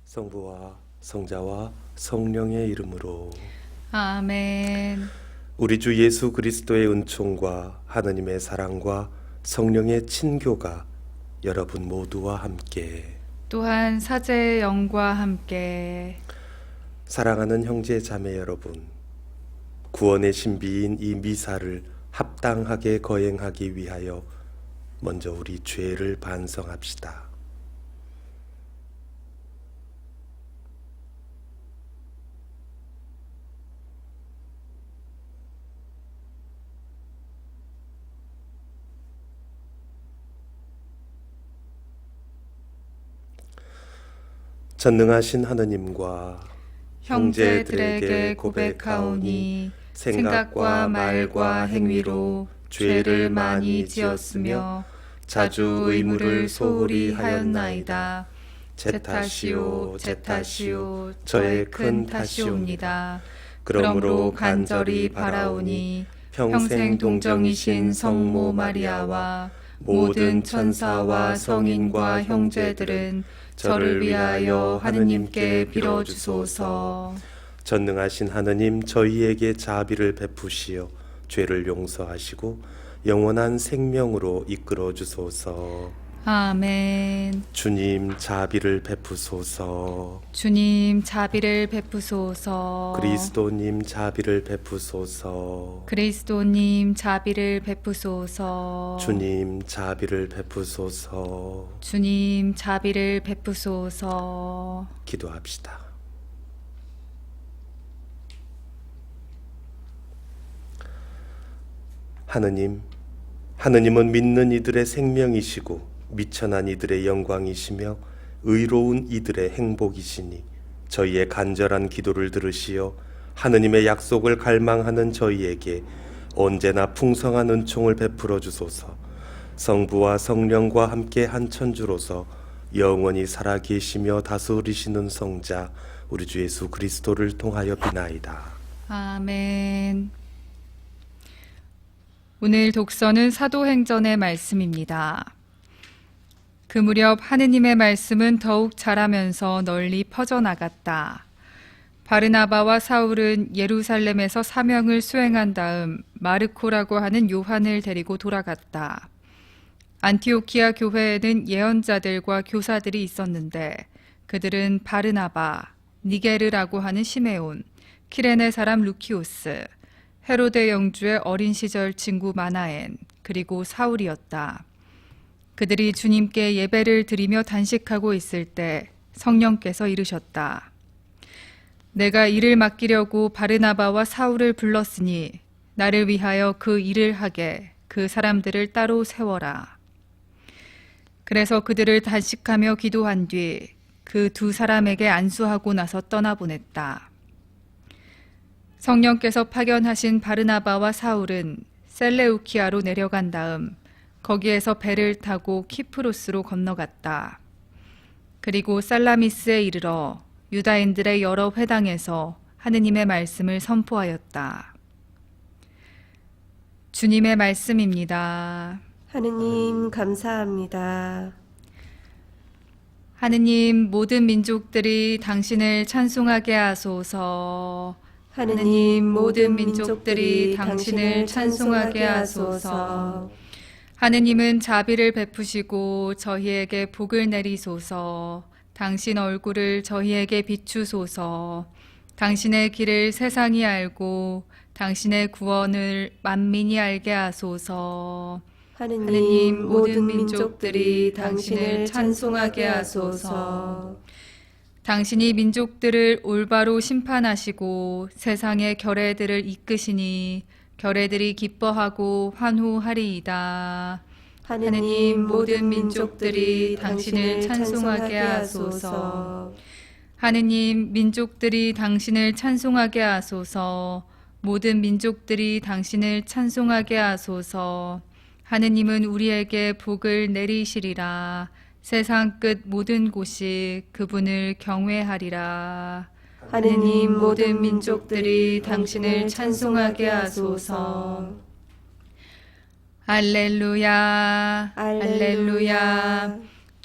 성부와 성자와 성령의 이름으로. 아멘. 우리 주 예수 그리스도의 은총과 하느님의 사랑과 성령의 친교가 여러분 모두와 함께. 또한 사제의 영과 함께. 사랑하는 형제 자매 여러분, 구원의 신비인 이 미사를 합당하게 거행하기 위하여 먼저 우리 죄를 반성합시다. 전능하신 하느님과 형제들에게 고백하오니 생각과 말과 행위로 죄를 많이 지었으며 자주 의무를 소홀히 하였나이다. 제 탓이요, 제 탓이요, 저의 큰 탓이옵니다. 그러므로 간절히 바라오니 평생 동정이신 성모 마리아와 모든 천사와 성인과 형제들은 저를 위하여 하느님께 빌어주소서. 전능하신 하느님, 저희에게 자비를 베푸시어 죄를 용서하시고 영원한 생명으로 이끌어 주소서. 아멘. 주님, 자비를 베푸소서. 주님 자비를 베푸소서. 그리스도님, 자비를 베푸소서. 그리스도님 자비를 베푸소서. 주님, 자비를 베푸소서. 주님 자비를 베푸소서. 기도합시다. 하느님은 믿는 이들의 생명이시고 미천한 이들의 영광이시며 의로운 이들의 행복이시니 저희의 간절한 기도를 들으시어 하느님의 약속을 갈망하는 저희에게 언제나 풍성한 은총을 베풀어 주소서. 성부와 성령과 함께 한 천주로서 영원히 살아계시며 다스리시는 성자 우리 주 예수 그리스도를 통하여 비나이다. 아멘. 오늘 독서는 사도행전의 말씀입니다. 그 무렵 하느님의 말씀은 더욱 자라면서 널리 퍼져나갔다. 바르나바와 사울은 예루살렘에서 사명을 수행한 다음 마르코라고 하는 요한을 데리고 돌아갔다. 안티오키아 교회에는 예언자들과 교사들이 있었는데 그들은 바르나바, 니게르라고 하는 시메온, 키레네 사람 루키오스, 헤로데 영주의 어린 시절 친구 마나엔, 그리고 사울이었다. 그들이 주님께 예배를 드리며 단식하고 있을 때 성령께서 이르셨다. 내가 일을 맡기려고 바르나바와 사울을 불렀으니 나를 위하여 그 일을 하게 그 사람들을 따로 세워라. 그래서 그들을 단식하며 기도한 뒤 그 두 사람에게 안수하고 나서 떠나보냈다. 성령께서 파견하신 바르나바와 사울은 셀레우키아로 내려간 다음 거기에서 배를 타고 키프로스로 건너갔다. 그리고 살라미스에 이르러 유다인들의 여러 회당에서 하느님의 말씀을 선포하였다. 주님의 말씀입니다. 하느님 감사합니다. 하느님, 모든 민족들이 당신을 찬송하게 하소서. 하느님 모든 민족들이 당신을 찬송하게 하소서. 하느님은 자비를 베푸시고 저희에게 복을 내리소서. 당신 얼굴을 저희에게 비추소서. 당신의 길을 세상이 알고 당신의 구원을 만민이 알게 하소서. 하느님 모든 민족들이 당신을 찬송하게 하소서. 당신이 민족들을 올바로 심판하시고 세상의 결례들을 이끄시니 결례들이 기뻐하고 환호하리이다. 하느님 모든 민족들이 당신을 찬송하게 하소서. 하느님, 민족들이 당신을 찬송하게 하소서. 모든 민족들이 당신을 찬송하게 하소서. 하느님은 우리에게 복을 내리시리라. 세상 끝 모든 곳이 그분을 경외하리라. 하느님 모든 민족들이 당신을 찬송하게 하소서. 할렐루야, 할렐루야.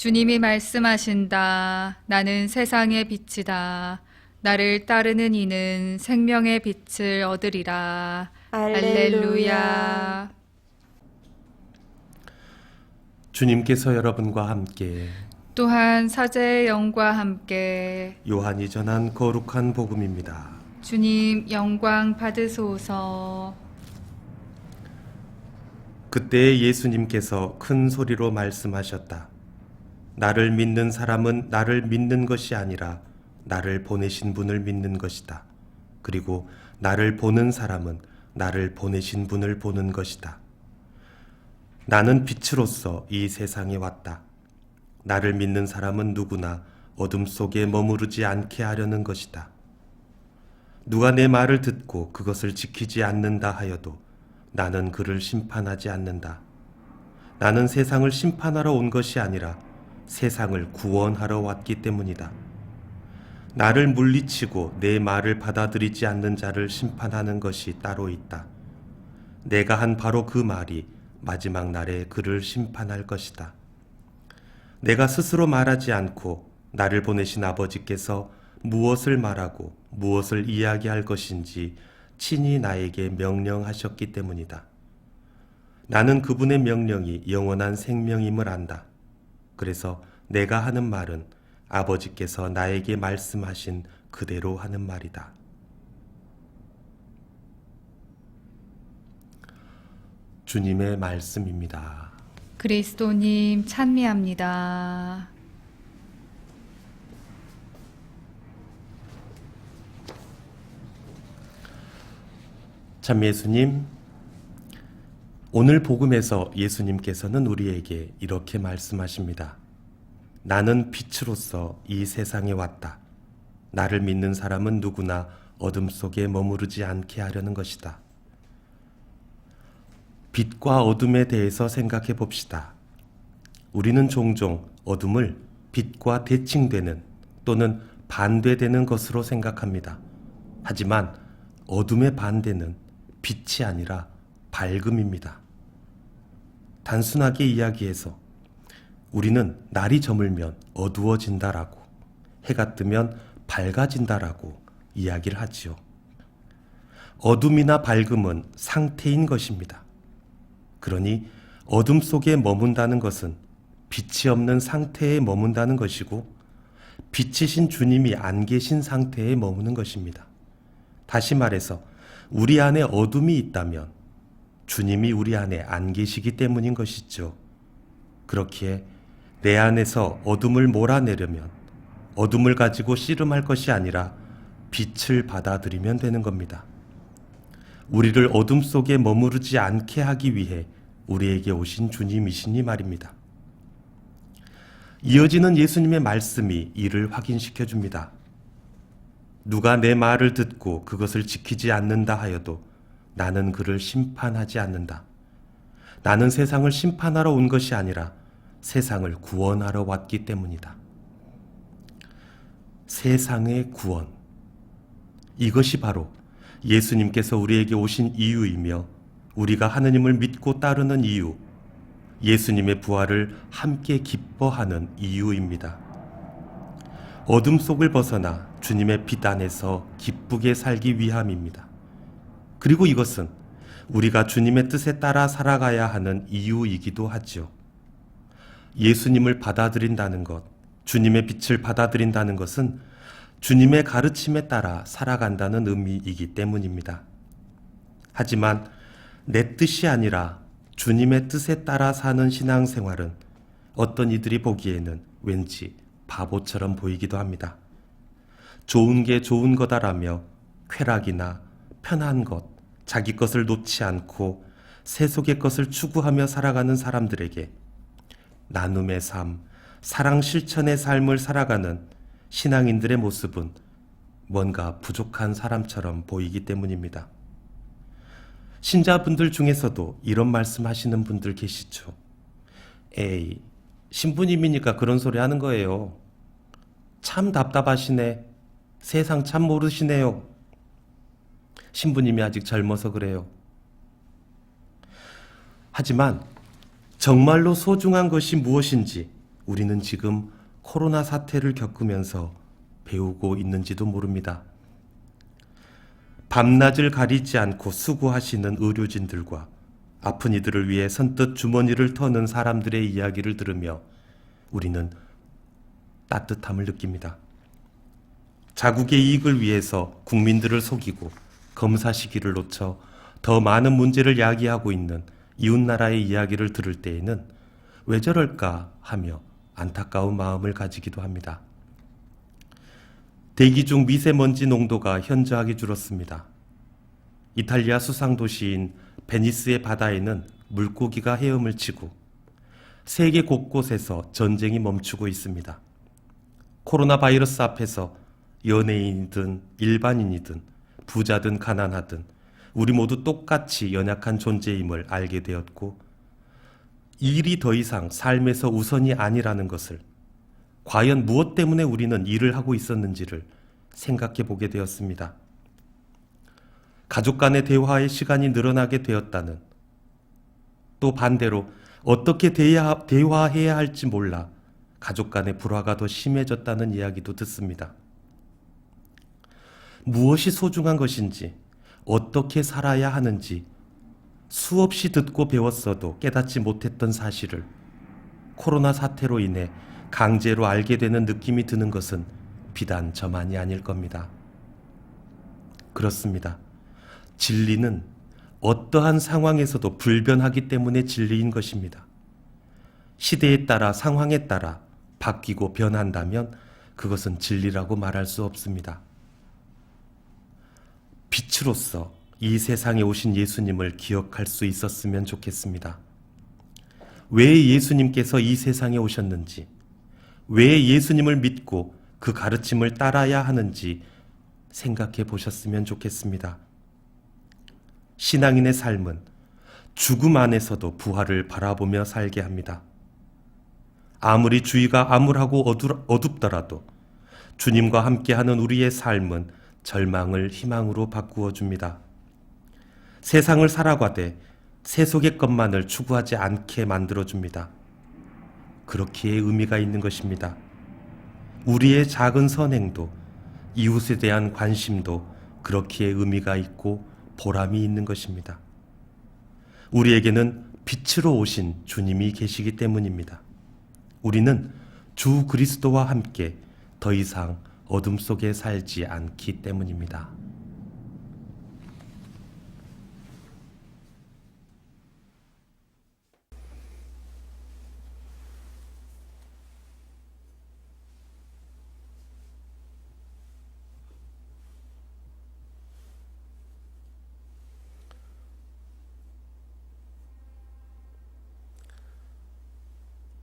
주님이 말씀하신다. 나는 세상의 빛이다. 나를 따르는 이는 생명의 빛을 얻으리라. 할렐루야. 주님께서 여러분과 함께 또한 사제의 영과 함께 요한이 전한 거룩한 복음입니다. 주님 영광 받으소서. 그때 예수님께서 큰 소리로 말씀하셨다. 나를 믿는 사람은 나를 믿는 것이 아니라 나를 보내신 분을 믿는 것이다. 그리고 나를 보는 사람은 나를 보내신 분을 보는 것이다. 나는 빛으로서 이 세상에 왔다. 나를 믿는 사람은 누구나 어둠 속에 머무르지 않게 하려는 것이다. 누가 내 말을 듣고 그것을 지키지 않는다 하여도 나는 그를 심판하지 않는다. 나는 세상을 심판하러 온 것이 아니라 세상을 구원하러 왔기 때문이다. 나를 물리치고 내 말을 받아들이지 않는 자를 심판하는 것이 따로 있다. 내가 한 바로 그 말이 마지막 날에 그를 심판할 것이다. 내가 스스로 말하지 않고 나를 보내신 아버지께서 무엇을 말하고 무엇을 이야기할 것인지 친히 나에게 명령하셨기 때문이다. 나는 그분의 명령이 영원한 생명임을 안다. 그래서 내가 하는 말은 아버지께서 나에게 말씀하신 그대로 하는 말이다. 주님의 말씀입니다. 그리스도님 찬미합니다. 참 예수님, 오늘 복음에서 예수님께서는 우리에게 이렇게 말씀하십니다. 나는 빛으로서 이 세상에 왔다. 나를 믿는 사람은 누구나 어둠 속에 머무르지 않게 하려는 것이다. 빛과 어둠에 대해서 생각해 봅시다. 우리는 종종 어둠을 빛과 대칭되는 또는 반대되는 것으로 생각합니다. 하지만 어둠의 반대는 빛이 아니라 밝음입니다. 단순하게 이야기해서 우리는 날이 저물면 어두워진다라고, 해가 뜨면 밝아진다라고 이야기를 하지요. 어둠이나 밝음은 상태인 것입니다. 그러니 어둠 속에 머문다는 것은 빛이 없는 상태에 머문다는 것이고, 빛이신 주님이 안 계신 상태에 머무는 것입니다. 다시 말해서 우리 안에 어둠이 있다면 주님이 우리 안에 안 계시기 때문인 것이죠. 그렇기에 내 안에서 어둠을 몰아내려면 어둠을 가지고 씨름할 것이 아니라 빛을 받아들이면 되는 겁니다. 우리를 어둠 속에 머무르지 않게 하기 위해 우리에게 오신 주님이시니 말입니다. 이어지는 예수님의 말씀이 이를 확인시켜 줍니다. 누가 내 말을 듣고 그것을 지키지 않는다 하여도 나는 그를 심판하지 않는다. 나는 세상을 심판하러 온 것이 아니라 세상을 구원하러 왔기 때문이다. 세상의 구원. 이것이 바로 예수님께서 우리에게 오신 이유이며 우리가 하느님을 믿고 따르는 이유, 예수님의 부활을 함께 기뻐하는 이유입니다. 어둠 속을 벗어나 주님의 빛 안에서 기쁘게 살기 위함입니다. 그리고 이것은 우리가 주님의 뜻에 따라 살아가야 하는 이유이기도 하죠. 예수님을 받아들인다는 것, 주님의 빛을 받아들인다는 것은 주님의 가르침에 따라 살아간다는 의미이기 때문입니다. 하지만 내 뜻이 아니라 주님의 뜻에 따라 사는 신앙생활은 어떤 이들이 보기에는 왠지 바보처럼 보이기도 합니다. 좋은 게 좋은 거다라며 쾌락이나 편한 것, 자기 것을 놓지 않고 세속의 것을 추구하며 살아가는 사람들에게 나눔의 삶, 사랑 실천의 삶을 살아가는 신앙인들의 모습은 뭔가 부족한 사람처럼 보이기 때문입니다. 신자분들 중에서도 이런 말씀하시는 분들 계시죠. 에이, 신부님이니까 그런 소리 하는 거예요. 참 답답하시네. 세상 참 모르시네요. 신부님이 아직 젊어서 그래요. 하지만 정말로 소중한 것이 무엇인지 우리는 지금 코로나 사태를 겪으면서 배우고 있는지도 모릅니다. 밤낮을 가리지 않고 수고하시는 의료진들과 아픈 이들을 위해 선뜻 주머니를 터는 사람들의 이야기를 들으며 우리는 따뜻함을 느낍니다. 자국의 이익을 위해서 국민들을 속이고 검사 시기를 놓쳐 더 많은 문제를 야기하고 있는 이웃나라의 이야기를 들을 때에는 왜 저럴까 하며 안타까운 마음을 가지기도 합니다. 대기 중 미세먼지 농도가 현저하게 줄었습니다. 이탈리아 수상도시인 베니스의 바다에는 물고기가 헤엄을 치고 세계 곳곳에서 전쟁이 멈추고 있습니다. 코로나 바이러스 앞에서 연예인이든 일반인이든 부자든 가난하든 우리 모두 똑같이 연약한 존재임을 알게 되었고, 일이 더 이상 삶에서 우선이 아니라는 것을, 과연 무엇 때문에 우리는 일을 하고 있었는지를 생각해 보게 되었습니다. 가족 간의 대화의 시간이 늘어나게 되었다는, 또 반대로 어떻게 대화해야 할지 몰라 가족 간의 불화가 더 심해졌다는 이야기도 듣습니다. 무엇이 소중한 것인지, 어떻게 살아야 하는지 수없이 듣고 배웠어도 깨닫지 못했던 사실을 코로나 사태로 인해 강제로 알게 되는 느낌이 드는 것은 비단 저만이 아닐 겁니다. 그렇습니다. 진리는 어떠한 상황에서도 불변하기 때문에 진리인 것입니다. 시대에 따라 상황에 따라 바뀌고 변한다면 그것은 진리라고 말할 수 없습니다. 빛으로서 이 세상에 오신 예수님을 기억할 수 있었으면 좋겠습니다. 왜 예수님께서 이 세상에 오셨는지, 왜 예수님을 믿고 그 가르침을 따라야 하는지 생각해 보셨으면 좋겠습니다. 신앙인의 삶은 죽음 안에서도 부활을 바라보며 살게 합니다. 아무리 주위가 암울하고 어둡더라도 주님과 함께하는 우리의 삶은 절망을 희망으로 바꾸어 줍니다. 세상을 살아가되 세속의 것만을 추구하지 않게 만들어 줍니다. 그렇기에 의미가 있는 것입니다. 우리의 작은 선행도, 이웃에 대한 관심도 그렇기에 의미가 있고 보람이 있는 것입니다. 우리에게는 빛으로 오신 주님이 계시기 때문입니다. 우리는 주 그리스도와 함께 더 이상 어둠 속에 살지 않기 때문입니다.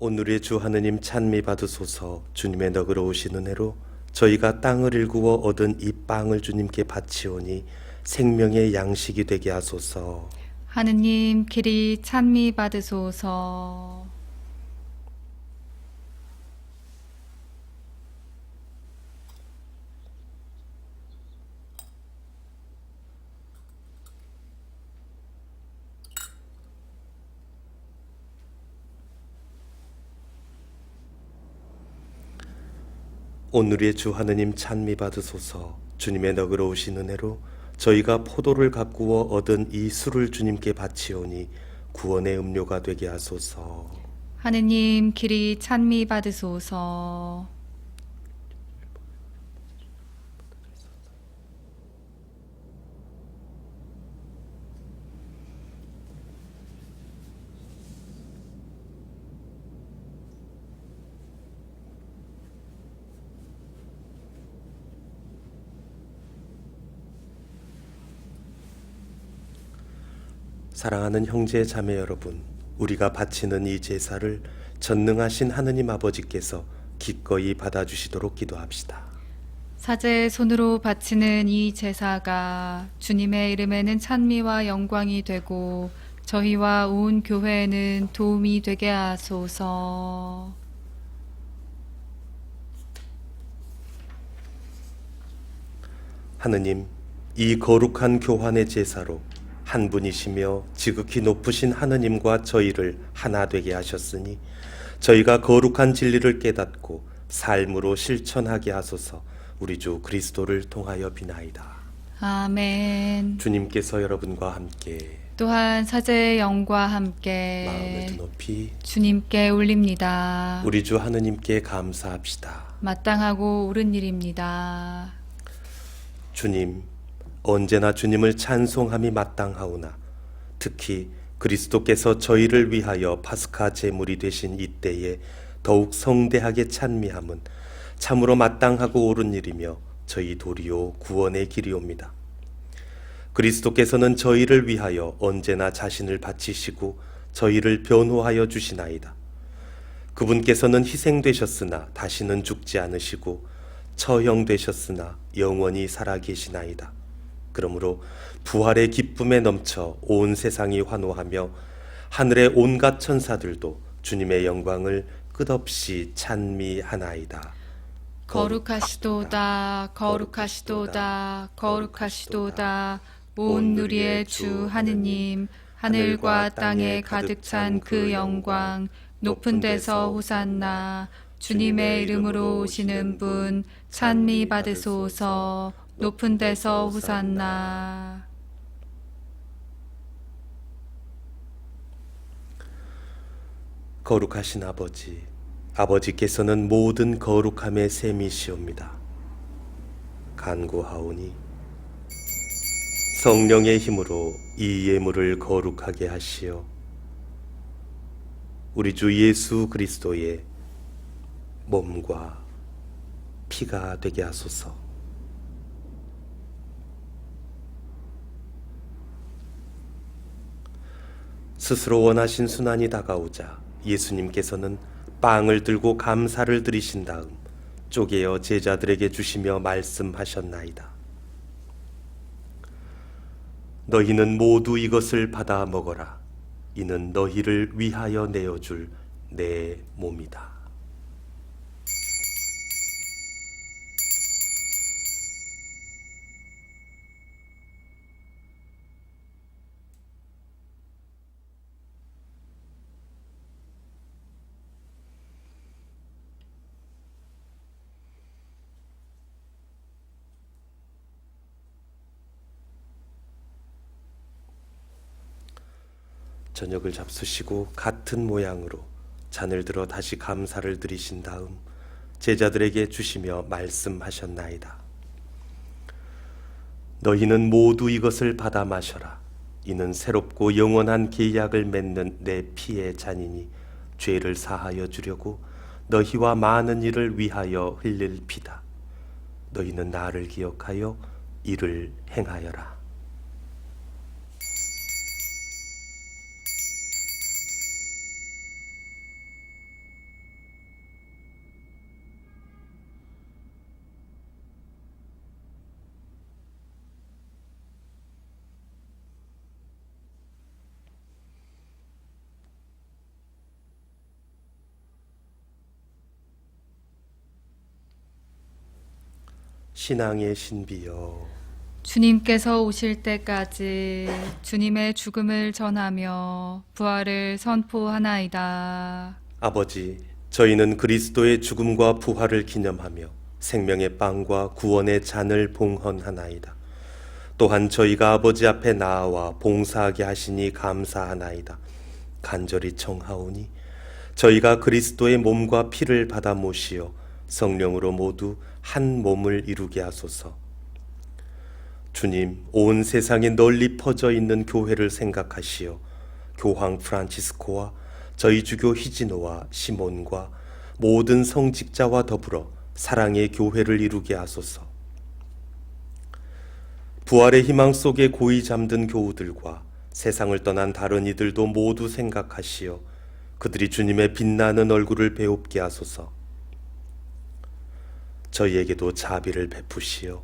오늘의 주 하느님 찬미 받으소서. 주님의 너그러 오신 은혜로 저희가 땅을 일구어 얻은 이 빵을 주님께 바치오니 생명의 양식이 되게 하소서. 하느님 길이 찬미 받으소서. 오늘의 주 하느님 찬미 받으소서. 주님의 너그러우신 은혜로 저희가 포도를 가꾸어 얻은 이 술을 주님께 바치오니 구원의 음료가 되게 하소서. 하느님 길이 찬미 받으소서. 사랑하는 형제 자매 여러분, 우리가 바치는 이 제사를 전능하신 하느님 아버지께서 기꺼이 받아주시도록 기도합시다. 사제의 손으로 바치는 이 제사가 주님의 이름에는 찬미와 영광이 되고 저희와 온 교회에는 도움이 되게 하소서. 하느님, 이 거룩한 교환의 제사로 한 분이시며 지극히 높으신 하느님과 저희를 하나 되게 하셨으니 저희가 거룩한 진리를 깨닫고 삶으로 실천하게 하소서. 우리 주 그리스도를 통하여 비나이다. 아멘. 주님께서 여러분과 함께 또한 사제의 영과 함께 마음을 드높이 주님께 올립니다. 우리 주 하느님께 감사합시다. 마땅하고 옳은 일입니다. 주님, 언제나 주님을 찬송함이 마땅하오나 특히 그리스도께서 저희를 위하여 파스카 제물이 되신 이때에 더욱 성대하게 찬미함은 참으로 마땅하고 옳은 일이며 저희 도리오 구원의 길이옵니다. 그리스도께서는 저희를 위하여 언제나 자신을 바치시고 저희를 변호하여 주시나이다. 그분께서는 희생되셨으나 다시는 죽지 않으시고 처형되셨으나 영원히 살아계시나이다. 그러므로 부활의 기쁨에 넘쳐 온 세상이 환호하며 하늘의 온갖 천사들도 주님의 영광을 끝없이 찬미하나이다. 거룩하시도다, 거룩하시도다, 거룩하시도다. 온 누리의 주 하느님, 하늘과 땅에 가득 찬 그 영광, 높은 데서 호산나. 주님의 이름으로 오시는 분 찬미 받으소서. 높은 데서 호산나. 거룩하신 아버지, 아버지께서는 모든 거룩함의 셈이시옵니다. 간구하오니 성령의 힘으로 이 예물을 거룩하게 하시어 우리 주 예수 그리스도의 몸과 피가 되게 하소서. 스스로 원하신 순환이 다가오자 예수님께서는 빵을 들고 감사를 드리신 다음 쪼개어 제자들에게 주시며 말씀하셨나이다. 너희는 모두 이것을 받아 먹어라. 이는 너희를 위하여 내어줄 내 몸이다. 저녁을 잡수시고 같은 모양으로 잔을 들어 다시 감사를 드리신 다음 제자들에게 주시며 말씀하셨나이다. 너희는 모두 이것을 받아 마셔라. 이는 새롭고 영원한 계약을 맺는 내 피의 잔이니 죄를 사하여 주려고 너희와 많은 이를 위하여 흘릴 피다. 너희는 나를 기억하여 이를 행하여라. 신앙의 신비여, 주님께서 오실 때까지 주님의 죽음을 전하며 부활을 선포하나이다. 아버지, 저희는 그리스도의 죽음과 부활을 기념하며 생명의 빵과 구원의 잔을 봉헌하나이다. 또한 저희가 아버지 앞에 나아와 봉사하게 하시니 감사하나이다. 간절히 청하오니 저희가 그리스도의 몸과 피를 받아 모시어 성령으로 모두 한 몸을 이루게 하소서. 주님, 온 세상에 널리 퍼져 있는 교회를 생각하시어 교황 프란치스코와 저희 주교 히지노와 시몬과 모든 성직자와 더불어 사랑의 교회를 이루게 하소서. 부활의 희망 속에 고이 잠든 교우들과 세상을 떠난 다른 이들도 모두 생각하시어 그들이 주님의 빛나는 얼굴을 배웁게 하소서. 저희에게도 자비를 베푸시어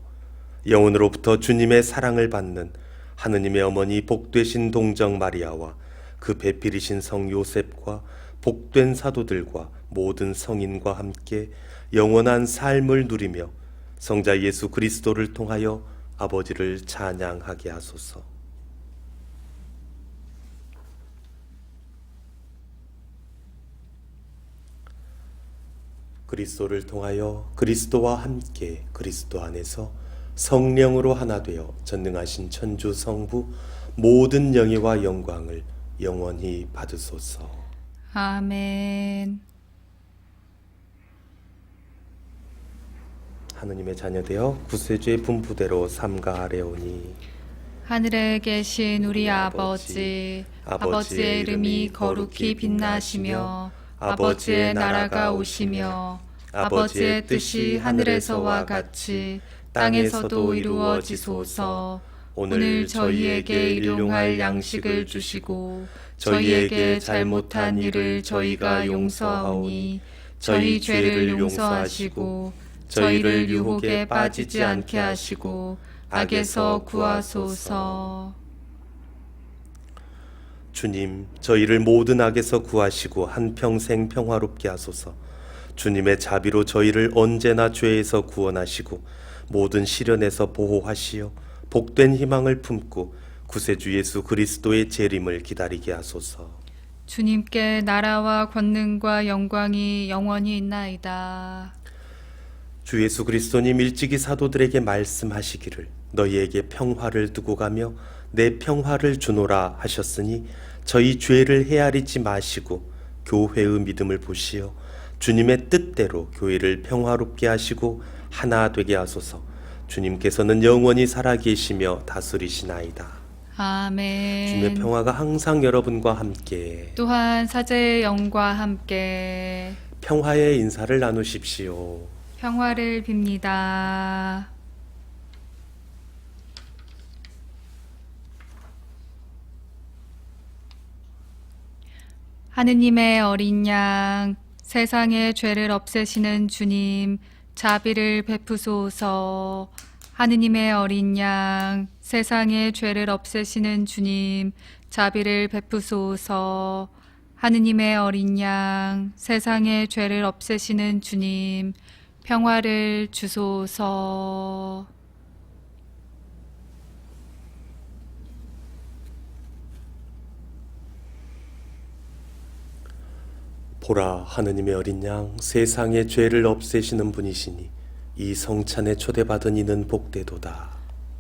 영혼으로부터 주님의 사랑을 받는 하느님의 어머니 복되신 동정 마리아와 그 배필이신 성 요셉과 복된 사도들과 모든 성인과 함께 영원한 삶을 누리며 성자 예수 그리스도를 통하여 아버지를 찬양하게 하소서. 그리스도를 통하여 그리스도와 함께 그리스도 안에서 성령으로 하나 되어 전능하신 천주 성부 모든 영예와 영광을 영원히 받으소서. 아멘. 하느님의 자녀되어 구세주의 분부대로 삼가하려오니 하늘에 계신 우리 아버지, 아버지의 이름이 거룩히 빛나시며 아버지의 나라가 오시며 아버지의 뜻이 하늘에서와 같이 땅에서도 이루어지소서. 오늘 저희에게 일용할 양식을 주시고 저희에게 잘못한 일을 저희가 용서하오니 저희 죄를 용서하시고 저희를 유혹에 빠지지 않게 하시고 악에서 구하소서. 주님, 저희를 모든 악에서 구하시고 한평생 평화롭게 하소서. 주님의 자비로 저희를 언제나 죄에서 구원하시고 모든 시련에서 보호하시어 복된 희망을 품고 구세주 예수 그리스도의 재림을 기다리게 하소서. 주님께 나라와 권능과 영광이 영원히 있나이다. 주 예수 그리스도님 일찍이 사도들에게 말씀하시기를 너희에게 평화를 두고 가며 내 평화를 주노라 하셨으니 저희 죄를 헤아리지 마시고 교회의 믿음을 보시어 주님의 뜻대로 교회를 평화롭게 하시고 하나 되게 하소서. 주님께서는 영원히 살아계시며 다스리시나이다. 아멘. 주님의 평화가 항상 여러분과 함께 또한 사제의 영과 함께 평화의 인사를 나누십시오. 평화를 빕니다. 하느님의 어린 양, 세상의 죄를 없애시는 주님, 자비를 베푸소서. 하느님의 어린 양, 세상의 죄를 없애시는 주님, 자비를 베푸소서. 하느님의 어린 양, 세상의 죄를 없애시는 주님, 평화를 주소서. 보라, 하느님의 어린 양, 세상의 죄를 없애시는 분이시니 이 성찬에 초대받은 이는 복되도다.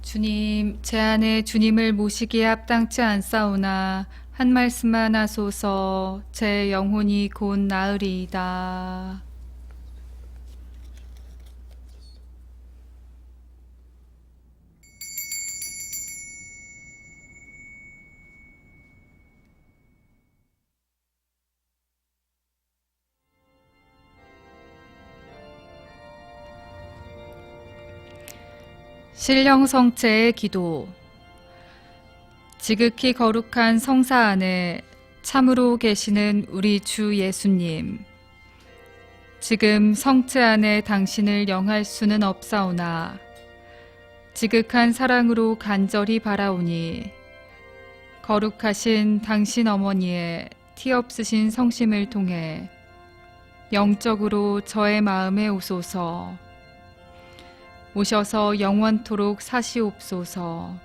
주님, 제 안에 주님을 모시기에 합당치 않사오나 한 말씀만 하소서. 제 영혼이 곧 나으리이다. 신령성체의 기도. 지극히 거룩한 성사 안에 참으로 계시는 우리 주 예수님. 지금 성체 안에 당신을 영할 수는 없사오나 지극한 사랑으로 간절히 바라오니 거룩하신 당신 어머니의 티 없으신 성심을 통해 영적으로 저의 마음에 오소서. 오셔서 영원토록 사시옵소서.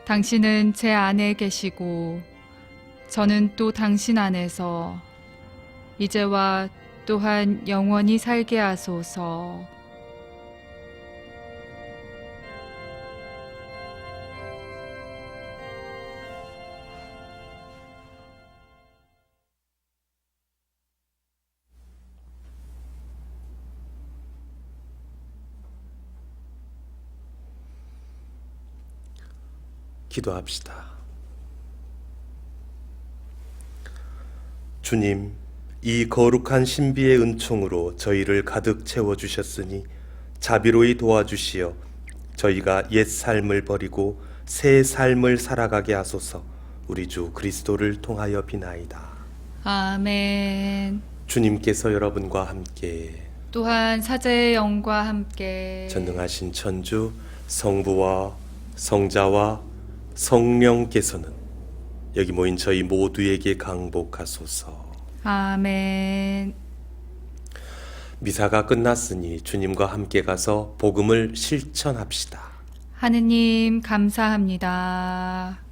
당신은 제 안에 계시고 저는 또 당신 안에서 이제와 또한 영원히 살게 하소서. 기도합시다. 주님, 이 거룩한 신비의 은총으로 저희를 가득 채워주셨으니 자비로이 도와주시어 저희가 옛 삶을 버리고 새 삶을 살아가게 하소서. 우리 주 그리스도를 통하여 비나이다. 아멘. 주님께서 여러분과 함께 또한 사제의 영과 함께 전능하신 천주 성부와 성자와 성령께서는 여기 모인 저희 모두에게 강복하소서. 아멘. 미사가 끝났으니 주님과 함께 가서 복음을 실천합시다. 하느님 감사합니다.